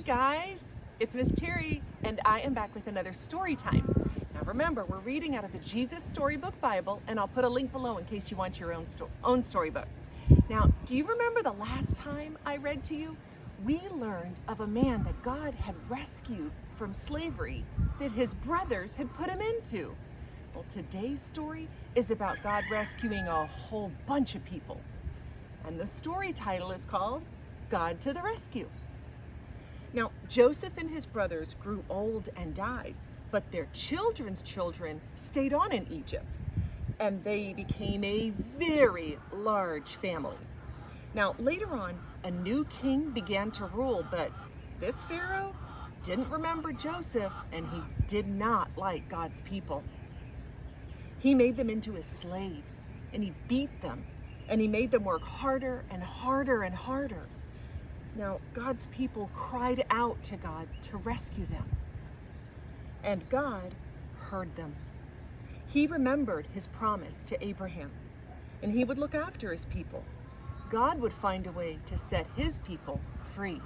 guys, it's Miss Terry, and I am back with another story time. Now remember, we're reading out of the Jesus Storybook Bible, and I'll put a link below in case you want your own storybook. Now, do you remember the last time I read to you? We learned of a man that God had rescued from slavery that his brothers had put him into. Well, today's story is about God rescuing a whole bunch of people. And the story title is called God to the Rescue. Now, Joseph and his brothers grew old and died, but their children's children stayed on in Egypt, and they became a very large family. Now, later on, a new king began to rule, but this Pharaoh didn't remember Joseph, and he did not like God's people. He made them into his slaves, and he beat them, and he made them work harder and harder and harder. Now, God's people cried out to God to rescue them, and God heard them. He remembered his promise to Abraham, and he would look after his people. God would find a way to set his people free.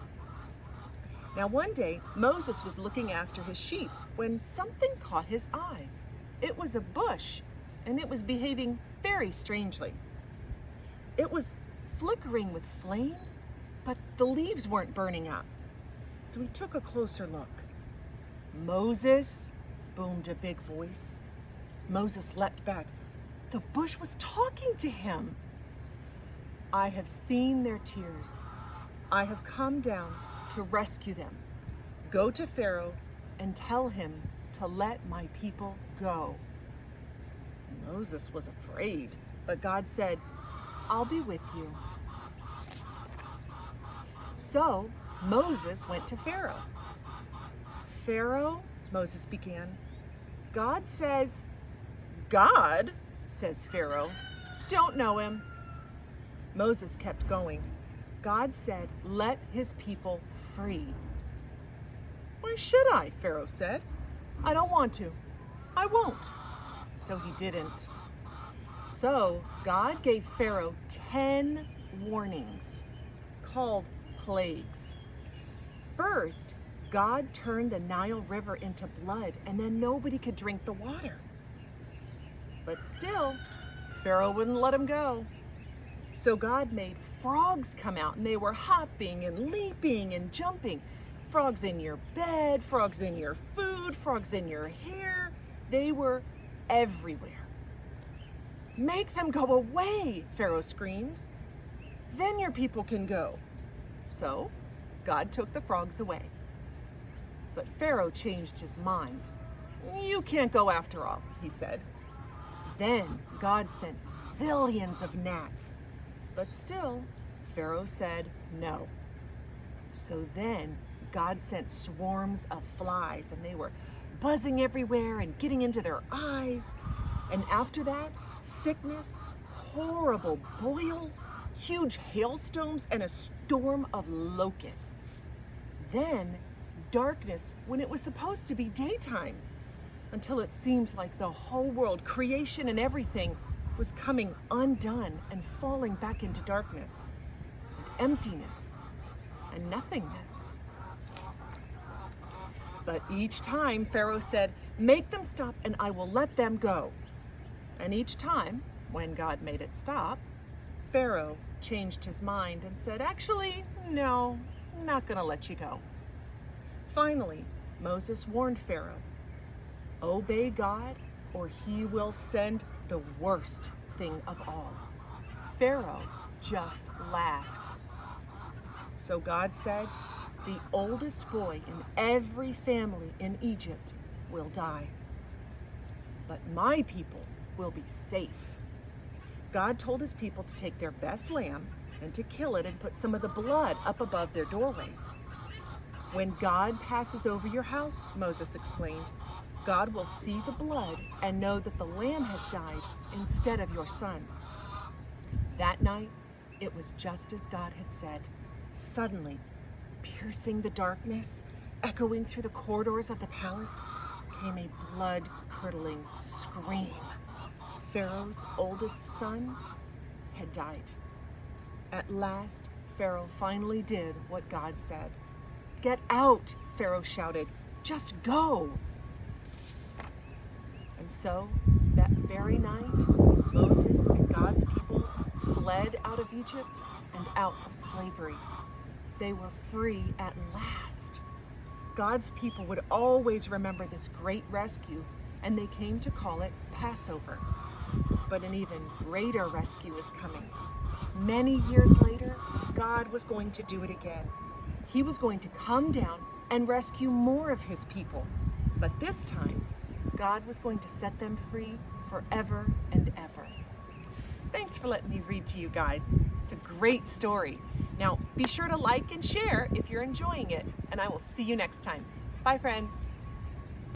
Now, one day, Moses was looking after his sheep when something caught his eye. It was a bush, and it was behaving very strangely. It was flickering with flames, but the leaves weren't burning up. So he took a closer look. "Moses," boomed a big voice. Moses leapt back. The bush was talking to him. "I have seen their tears. I have come down to rescue them. Go to Pharaoh and tell him to let my people go." Moses was afraid, but God said, "I'll be with you." So Moses went to Pharaoh. "Pharaoh," Moses began. "God says." "God," says Pharaoh. "Don't know him." Moses kept going. God said, "Let his people free." "Why should I?" Pharaoh said. "I don't want to. I won't." So he didn't. So God gave Pharaoh 10 warnings called plagues. First, God turned the Nile River into blood, and then nobody could drink the water. But still, Pharaoh wouldn't let him go. So God made frogs come out, and they were hopping and leaping and jumping. Frogs in your bed, frogs in your food, frogs in your hair. They were everywhere. "Make them go away," Pharaoh screamed. "Then your people can go." So God took the frogs away. But Pharaoh changed his mind. "You can't go after all," he said. Then God sent zillions of gnats. But still, Pharaoh said no. So then God sent swarms of flies, and they were buzzing everywhere and getting into their eyes. And after that, sickness, horrible boils, huge hailstones, and a storm of locusts. Then darkness when it was supposed to be daytime, until it seemed like the whole world, creation and everything, was coming undone and falling back into darkness and emptiness and nothingness. But each time Pharaoh said, "Make them stop and I will let them go." And each time, when God made it stop, Pharaoh changed his mind and said, "Actually, no, I'm not going to let you go." Finally, Moses warned Pharaoh, "Obey God or he will send the worst thing of all." Pharaoh just laughed. So God said, "The oldest boy in every family in Egypt will die. But my people will be safe." God told his people to take their best lamb and to kill it and put some of the blood up above their doorways. "When God passes over your house," Moses explained, "God will see the blood and know that the lamb has died instead of your son." That night, it was just as God had said. Suddenly, piercing the darkness, echoing through the corridors of the palace, came a blood-curdling scream. Pharaoh's oldest son had died. At last, Pharaoh finally did what God said. "Get out," Pharaoh shouted. "Just go." And so, that very night, Moses and God's people fled out of Egypt and out of slavery. They were free at last. God's people would always remember this great rescue, and they came to call it Passover. But an even greater rescue is coming. Many years later, God was going to do it again. He was going to come down and rescue more of his people. But this time, God was going to set them free forever and ever. Thanks for letting me read to you guys. It's a great story. Now, be sure to like and share if you're enjoying it, and I will see you next time. Bye, friends.